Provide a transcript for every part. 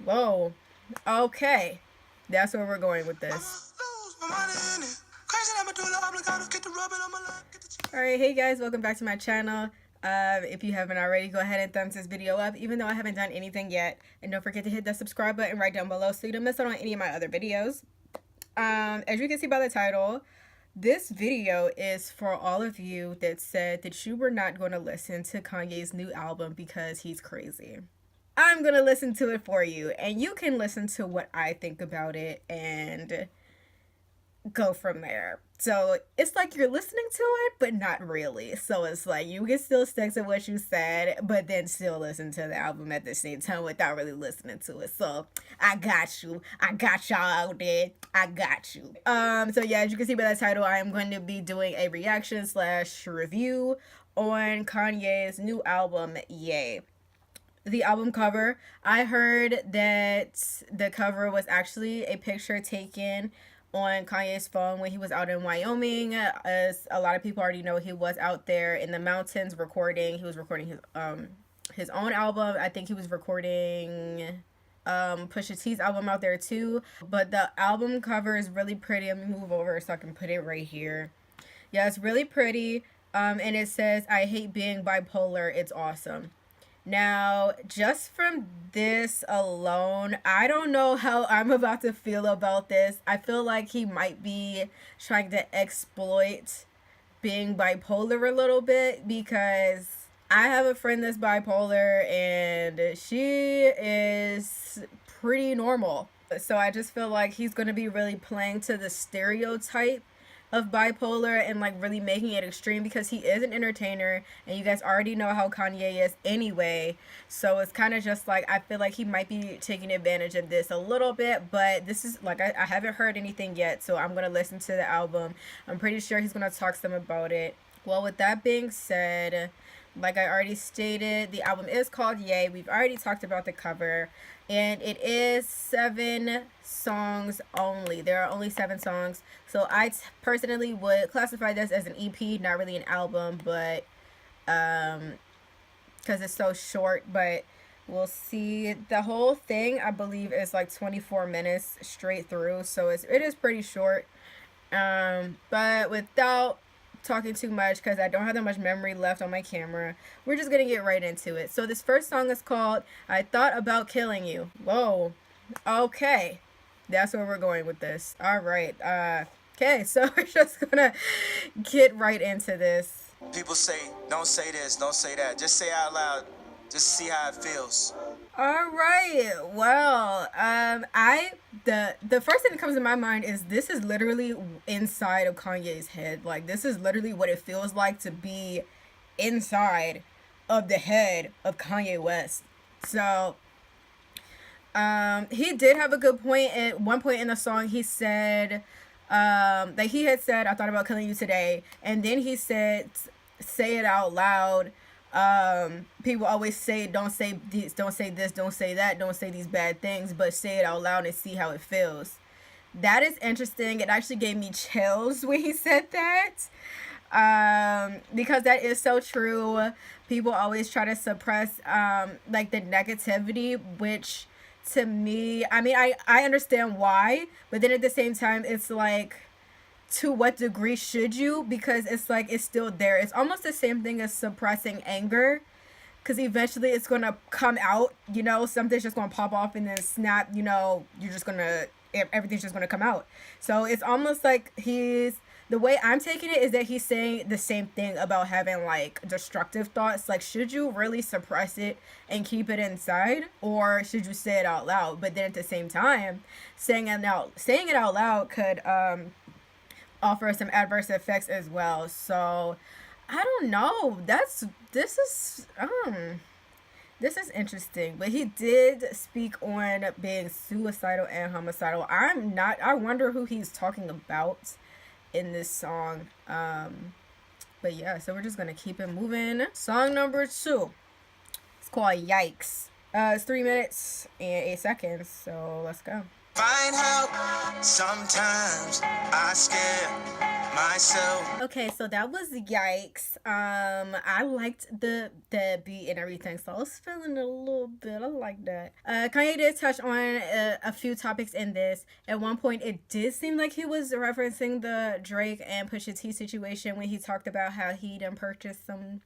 Whoa. Okay. That's where we're going with this. Alright, hey guys, welcome back to my channel. If you haven't already, go ahead and thumbs this video up, even though I haven't done anything yet. And don't forget to hit that subscribe button right down below so you don't miss out on any of my other videos. As you can see by the title, this video is for all of you that said that you were not going to listen to Kanye's new album because he's crazy. I'm going to listen to it for you, and you can listen to what I think about it and go from there. So it's like you're listening to it, but not really. So it's like you can still stick to what you said, but then still listen to the album at the same time without really listening to it. So I got you. I got y'all out there. I got you. So yeah, as you can see by the title, I am going to be doing a reaction / review on Kanye's new album, Yay. The album cover, I heard that the cover was actually a picture taken on Kanye's phone when he was out in Wyoming. As a lot of people already know, he was out there in the mountains recording. He was recording his own album. I think he was recording Pusha T's album out there too. But the album cover is really pretty. Let me move over so I can put it right here. Yeah, it's really pretty. And it says, "I hate being bipolar. It's awesome." Now, just from this alone, I don't know how I'm about to feel about this. I feel like he might be trying to exploit being bipolar a little bit, because I have a friend that's bipolar and she is pretty normal. So I just feel like he's going to be really playing to the stereotype of bipolar and like really making it extreme, because he is an entertainer and you guys already know how Kanye is anyway. So it's kind of just like, I feel like he might be taking advantage of this a little bit, but this is like, I haven't heard anything yet, so I'm gonna listen to the album. I'm pretty sure he's gonna talk some about it. Well, with that being said, like I already stated, the album is called Yay. We've already talked about the cover, and it is 7 songs only. There are only 7 songs. So I personally would classify this as an EP, not really an album, but because it's so short. But we'll see. The whole thing, I believe, is like 24 minutes straight through, so it is pretty short. But without talking too much, because I don't have that much memory left on my camera, we're just gonna get right into it. So this first song is called "I Thought About Killing You." Whoa. Okay, that's where we're going with this. All right. Okay, so we're just gonna get right into this. People say, don't say this, don't say that. Just say it out loud. Just see how it feels. All right. Well, the first thing that comes to my mind is this is literally inside of Kanye's head. Like, this is literally what it feels like to be inside of the head of Kanye West. So, he did have a good point. At one point in the song, he said, like he had said, "I thought about killing you today," and then he said, "Say it out loud." People always say, don't say this, don't say this, don't say that, don't say these bad things, but say it out loud and see how it feels. That is interesting. It actually gave me chills when he said that, because that is so true. People always try to suppress like the negativity, which to me, I mean, I understand why, but then at the same time, it's like, to what degree should you? Because it's like, it's still there. It's almost the same thing as suppressing anger, because eventually it's going to come out, you know, something's just going to pop off and then snap, you know, you're just going to, everything's just going to come out. So it's almost like the way I'm taking it is that he's saying the same thing about having like destructive thoughts. Like, should you really suppress it and keep it inside, or should you say it out loud? But then at the same time, saying it out loud could offer some adverse effects as well. So I don't know. This is interesting. But he did speak on being suicidal and homicidal. I wonder who he's talking about in this song. But yeah, so we're just gonna keep it moving. Song number 2. It's called Yikes. It's 3 minutes and 8 seconds, so let's go. Find out sometimes I scare myself. Okay, so that was Yikes. I liked the beat and everything, so I was feeling it a little bit. I like that. Kanye did touch on a few topics in this. At one point, it did seem like he was referencing the Drake and Pusha T situation when he talked about how he done purchased some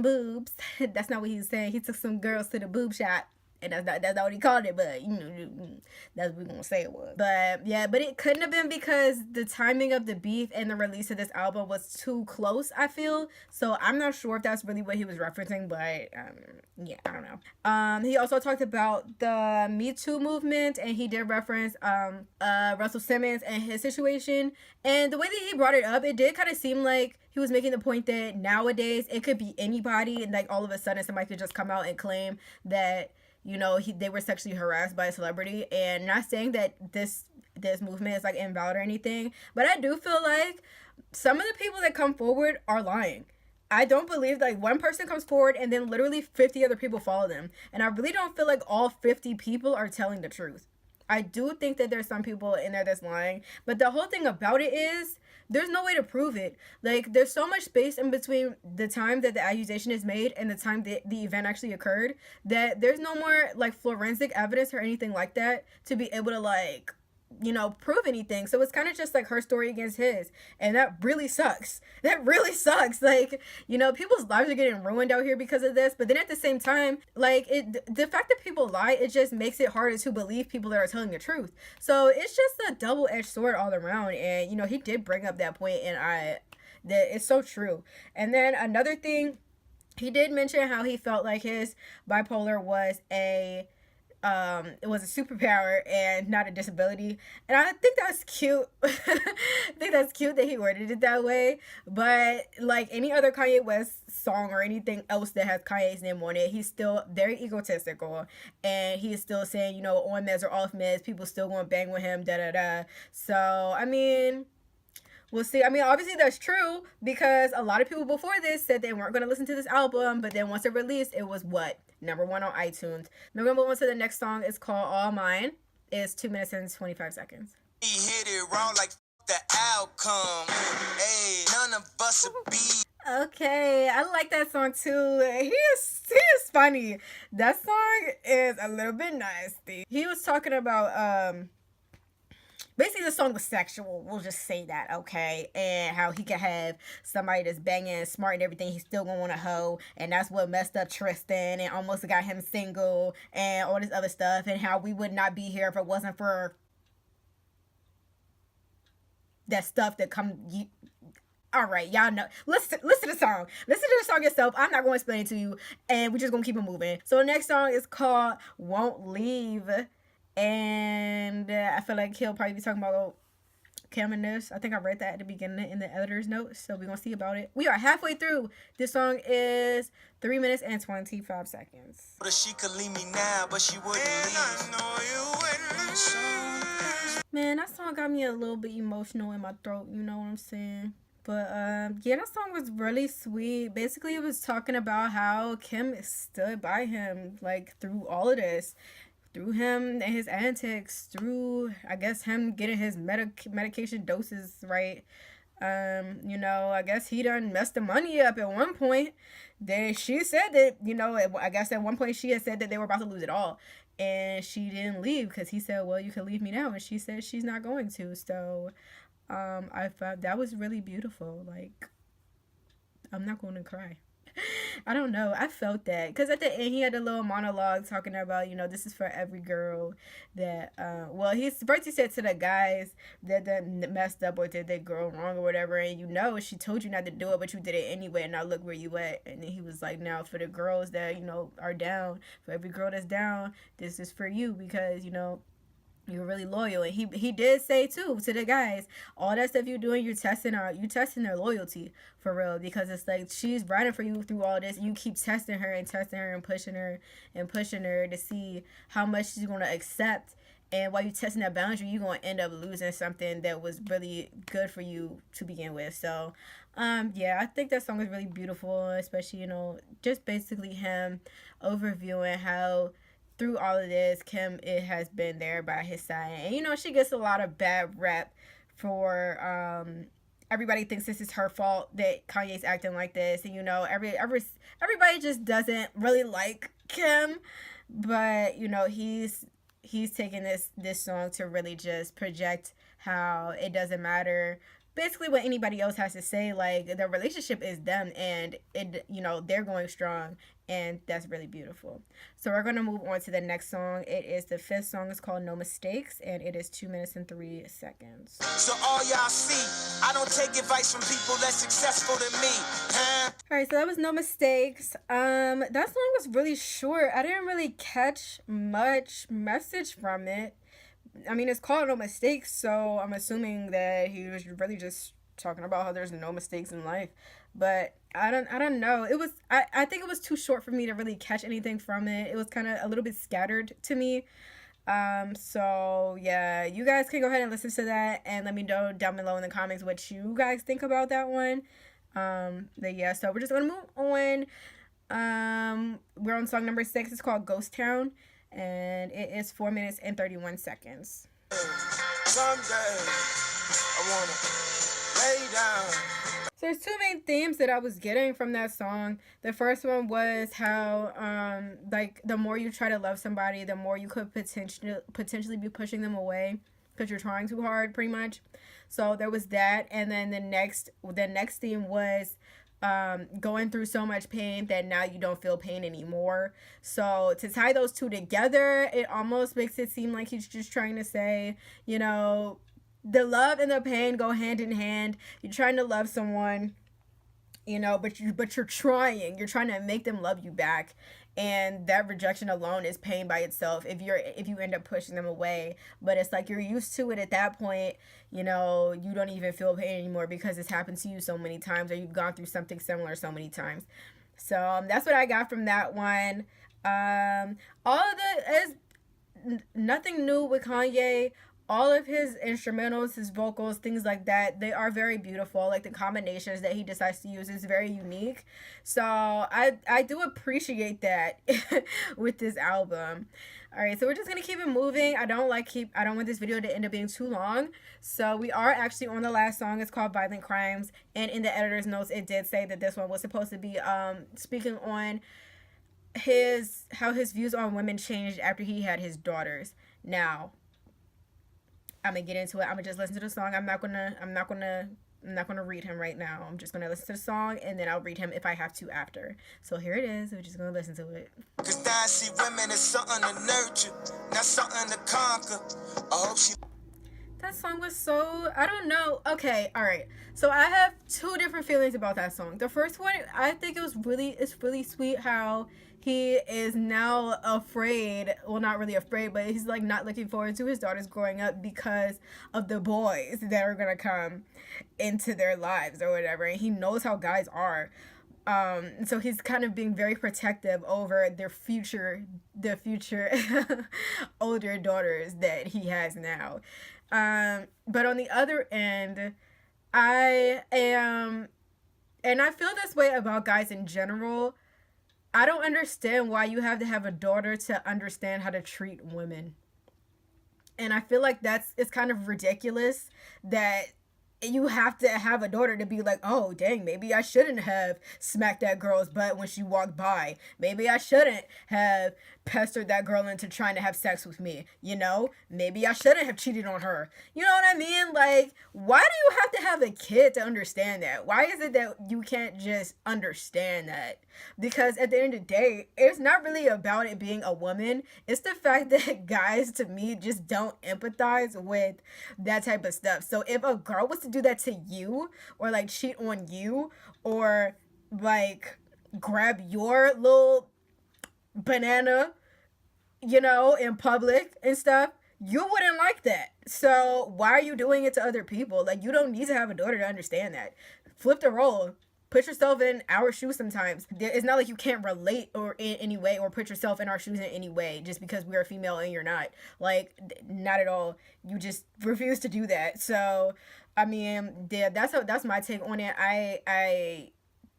boobs. That's not what he was saying. He took some girls to the boob shop. And that's not what he called it, but you know, that's what we're gonna say it was. But yeah, but it couldn't have been because the timing of the beef and the release of this album was too close, I feel. So I'm not sure if that's really what he was referencing, but yeah, I don't know. He also talked about the Me Too movement, and he did reference Russell Simmons and his situation. And the way that he brought it up, it did kind of seem like he was making the point that nowadays it could be anybody, and like all of a sudden somebody could just come out and claim that, you know, they were sexually harassed by a celebrity. And not saying that this movement is like invalid or anything, but I do feel like some of the people that come forward are lying. I don't believe like one person comes forward and then literally 50 other people follow them. And I really don't feel like all 50 people are telling the truth. I do think that there's some people in there that's lying, but the whole thing about it is there's no way to prove it. Like, there's so much space in between the time that the accusation is made and the time that the event actually occurred that there's no more like forensic evidence or anything like that to be able to like, you know, prove anything. So it's kind of just like her story against his, and that really sucks. That really sucks. Like, you know, people's lives are getting ruined out here because of this, but then at the same time, like, the fact that people lie, it just makes it harder to believe people that are telling the truth. So it's just a double-edged sword all around. And you know, he did bring up that point, and that it's so true. And then another thing, he did mention how he felt like his bipolar was it was a superpower and not a disability. And I think that's cute. I think that's cute that he worded it that way. But like any other Kanye West song or anything else that has Kanye's name on it, he's still very egotistical. And he's still saying, you know, on meds or off meds, people still gonna bang with him, da da da. So, I mean, we'll see. I mean, obviously that's true because a lot of people before this said they weren't going to listen to this album, but then once it released, it was what? #1 on iTunes. We're going to move on to the next song. It's called All Mine. It's 2 minutes and 25 seconds. He hit it wrong like the outcome. Hey, none of us will be. Okay, I like that song too. He is funny. That song is a little bit nasty. He was talking about basically the song was sexual, we'll just say that, okay? And how he could have somebody that's banging and smart and everything, he's still gonna want a hoe, and that's what messed up Tristan and almost got him single and all this other stuff, and how we would not be here if it wasn't for that stuff that all right, y'all know. Listen to the song. Listen to the song yourself. I'm not going to explain it to you, and we're just going to keep it moving. So the next song is called Won't Leave. And I feel like he'll probably be talking about Kim and this. I think I read that at the beginning in the editor's notes. So we're going to see about it. We are halfway through. This song is 3 minutes and 25 seconds. She could leave me now, but she wouldn't leave. Man, that song got me a little bit emotional in my throat. You know what I'm saying? But yeah, that song was really sweet. Basically, it was talking about how Kim stood by him like through all of this. Through him and his antics, through, I guess, him getting his medication doses right. You know, I guess he done messed the money up at one point. She said that, you know, I guess at one point she had said that they were about to lose it all. And she didn't leave because he said, well, you can leave me now. And she said she's not going to. So I thought that was really beautiful. Like, I'm not going to cry. I don't know. I felt that. Because at the end, he had a little monologue talking about, you know, this is for every girl that, well, first he said to the guys that messed up or did their girl wrong or whatever. And, you know, she told you not to do it, but you did it anyway. And now look where you at. And then he was like, now for the girls that, you know, are down, for every girl that's down, this is for you because, you know, you're really loyal. And he did say too to the guys, all that stuff you're doing, you're testing their loyalty for real, because it's like she's riding for you through all this and you keep testing her and pushing her to see how much she's gonna accept. And while you're testing that boundary, you're gonna end up losing something that was really good for you to begin with. So yeah, I think that song is really beautiful, especially, you know, just basically him overviewing how through all of this, Kim, it has been there by his side. And, you know, she gets a lot of bad rep everybody thinks this is her fault that Kanye's acting like this, and you know, everybody just doesn't really like Kim, but you know, he's taking this song to really just project how it doesn't matter basically what anybody else has to say. Like, the relationship is them, and it, you know, they're going strong, and that's really beautiful. So we're going to move on to the next song. It is the 5th song. It's called No Mistakes, and it is 2 minutes and 3 seconds. So all y'all see, I don't take advice from people less successful than me, huh? All right, so that was No Mistakes. That song was really short. I didn't really catch much message from it. I mean, it's called No Mistakes, so I'm assuming that he was really just talking about how there's no mistakes in life. But I don't know. It was I think it was too short for me to really catch anything from it. It was kind of a little bit scattered to me. So yeah, you guys can go ahead and listen to that and let me know down below in the comments what you guys think about that one. But yeah, so we're just gonna move on. We're on song number 6. It's called Ghost Town, and it is 4 minutes and 31 seconds. Someday I wanna lay down. So there's 2 main themes that I was getting from that song. The first one was how like, the more you try to love somebody, the more you could potentially be pushing them away because you're trying too hard, pretty much. So there was that, and then the next theme was going through so much pain that now you don't feel pain anymore. So to tie those two together, it almost makes it seem like he's just trying to say, you know, the love and the pain go hand in hand. You're trying to love someone, you know, but you're trying to make them love you back, and that rejection alone is pain by itself if you end up pushing them away. But it's like you're used to it at that point, you know, you don't even feel pain anymore because it's happened to you so many times, or you've gone through something similar so many times. So that's what I got from that one. All of is nothing new with Kanye. All of his instrumentals, his vocals, things like that, they are very beautiful. Like, the combinations that he decides to use is very unique. So I do appreciate that with this album. All right, so we're just gonna keep it moving. I don't want this video to end up being too long. So we are actually on the last song. It's called Violent Crimes, and in the editor's notes, it did say that this one was supposed to be speaking on how his views on women changed after he had his daughters. Now, I'm gonna get into it. I'm gonna just listen to the song. I'm not gonna read him right now. I'm just gonna listen to the song, and then I'll read him if I have to after. So here it is. We're just gonna listen to it. Cause I see women as something to nurture, not something to conquer. I hope she. That song was so, I don't know. Okay, all right. So I have 2 different feelings about that song. The first one, I think it's really sweet how he is now afraid, well, not really afraid, but he's like not looking forward to his daughters growing up because of the boys that are gonna come into their lives or whatever, and he knows how guys are. So he's kind of being very protective over the future older daughters that he has now. But on the other end, I am, and I feel this way about guys in general, I don't understand why you have to have a daughter to understand how to treat women. And I feel like it's kind of ridiculous that you have to have a daughter to be like, oh, dang, maybe I shouldn't have smacked that girl's butt when she walked by. Maybe I shouldn't have pestered that girl into trying to have sex with me, you know? Maybe I shouldn't have cheated on her. You know what I mean? Like, why do you have to have a kid to understand that? Why is it that you can't just understand that? Because at the end of the day, it's not really about it being a woman. It's the fact that guys, to me, just don't empathize with that type of stuff. So if a girl was to do that to you, or like cheat on you, or like grab your little banana, you know, in public and stuff, you wouldn't like that. So why are you doing it to other people? Like, you don't need to have a daughter to understand that. Flip the role. Put yourself in our shoes sometimes. It's not like you can't relate or in any way, or put yourself in our shoes in any way just because we're a female and you're not. Like, not at all. You just refuse to do that. So, I mean, yeah, that's my take on it. I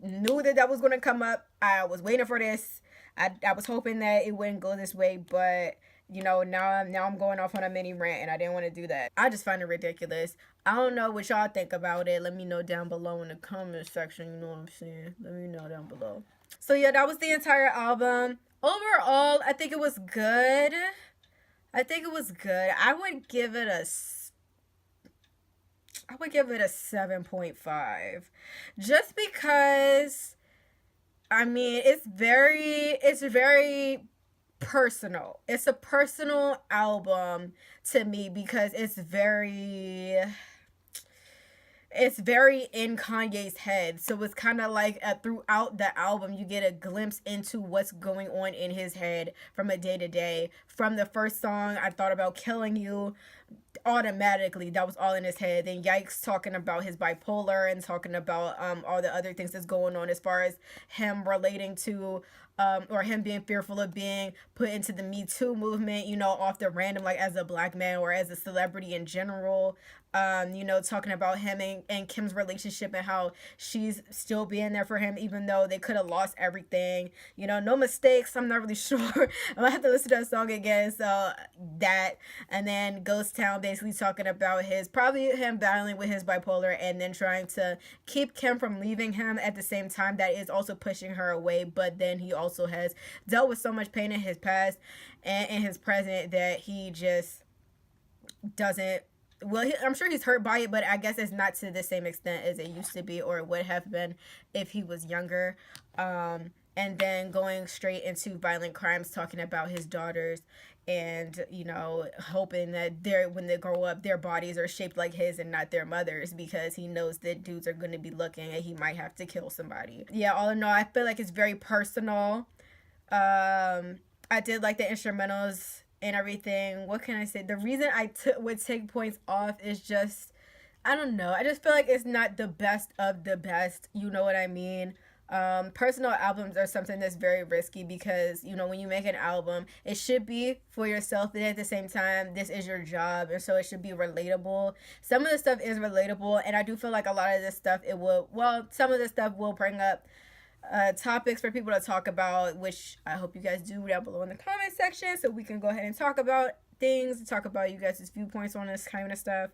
knew that was going to come up. I was waiting for this. I was hoping that it wouldn't go this way, but you know, now I'm going off on a mini rant, and I didn't want to do that. I just find it ridiculous. I don't know what y'all think about it. Let me know down below in the comment section. You know what I'm saying? Let me know down below. So yeah, that was the entire album. Overall, I think it was good. I would give it a 7.5, just because, I mean, it's very personal. It's a personal album to me because it's very in Kanye's head. So it's kind of like throughout the album, you get a glimpse into what's going on in his head from a day to day. From the first song, I Thought About Killing You, automatically that was all in his head. Then Yikes, talking about his bipolar and talking about all the other things that's going on as far as him relating to or him being fearful of being put into the Me Too movement, you know, off the random, like as a black man or as a celebrity in general. You know, talking about him and Kim's relationship and how she's still being there for him even though they could have lost everything. You know, no mistakes. I'm not really sure. I'm gonna have to listen to that song again. So that, and then Ghost Town, basically talking about probably him battling with his bipolar and then trying to keep Kim from leaving him at the same time that is also pushing her away. But then he also has dealt with so much pain in his past and in his present that he just doesn't. Well, I'm sure he's hurt by it, but I guess it's not to the same extent as it used to be or it would have been if he was younger. And then going straight into violent crimes, talking about his daughters and, you know, hoping that when they grow up, their bodies are shaped like his and not their mother's, because he knows that dudes are going to be looking and he might have to kill somebody. Yeah, all in all, I feel like it's very personal. I did like the instrumentals and everything. What can I say? The reason I would take points off is just, I don't know. I just feel like it's not the best of the best. You know what I mean? Personal albums are something that's very risky because, you know, when you make an album, it should be for yourself, but at the same time, this is your job, and so it should be relatable. Some of the stuff is relatable, and I do feel like a lot of this stuff, some of the stuff will bring up topics for people to talk about, which I hope you guys do down below in the comment section so we can go ahead and talk about things, talk about you guys' viewpoints on this kind of stuff.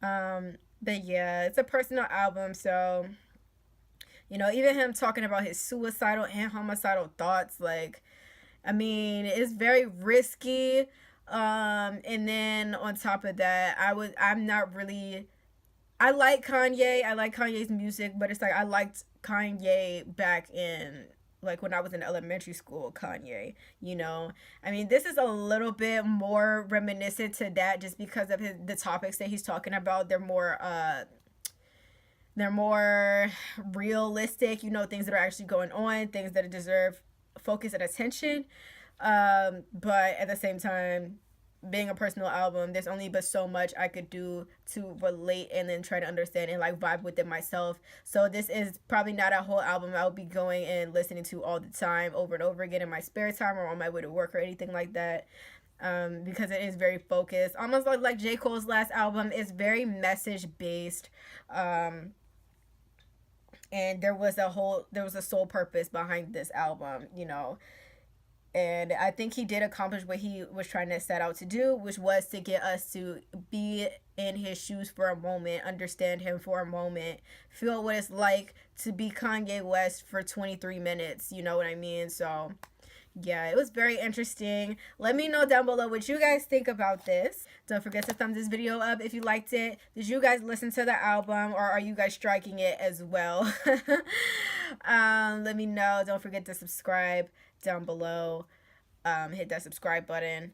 But yeah, it's a personal album, so, you know, even him talking about his suicidal and homicidal thoughts, like, I mean, it's very risky. And then on top of that, I like Kanye. I like Kanye's music, but it's like I liked Kanye back in, like, when I was in elementary school, Kanye, you know. I mean, this is a little bit more reminiscent to that just because of the topics that he's talking about. They're more realistic, you know, things that are actually going on, things that deserve focus and attention. But at the same time, being a personal album, there's only but so much I could do to relate and then try to understand and like vibe with it myself. So this is probably not a whole album I'll be going and listening to all the time, over and over again in my spare time or on my way to work or anything like that. Because it is very focused, almost like J. Cole's last album. It's very message based, and there was a sole purpose behind this album, you know. And I think he did accomplish what he was trying to set out to do, which was to get us to be in his shoes for a moment, understand him for a moment, feel what it's like to be Kanye West for 23 minutes, you know what I mean? So yeah, it was very interesting. Let me know down below what you guys think about this. Don't forget to thumb this video up if you liked it. Did you guys listen to the album, or are you guys striking it as well? Let me know. Don't forget to subscribe down below. Hit that subscribe button.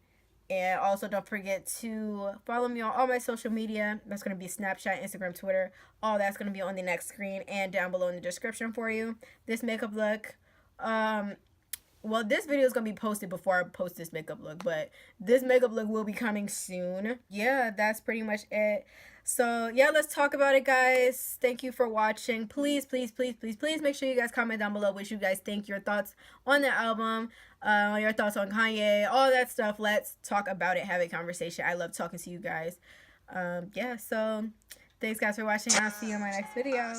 And also don't forget to follow me on all my social media. That's going to be Snapchat, Instagram, Twitter. All that's going to be on the next screen and down below in the description for you. This makeup look, well, this video is going to be posted before I post this makeup look, but this makeup look will be coming soon. Yeah, that's pretty much it. So, yeah, let's talk about it, guys. Thank you for watching. Please, please, please, please, please make sure you guys comment down below what you guys think, your thoughts on the album, your thoughts on Kanye, all that stuff. Let's talk about it, have a conversation. I love talking to you guys. Yeah, so thanks, guys, for watching. I'll see you in my next video.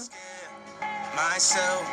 Myself.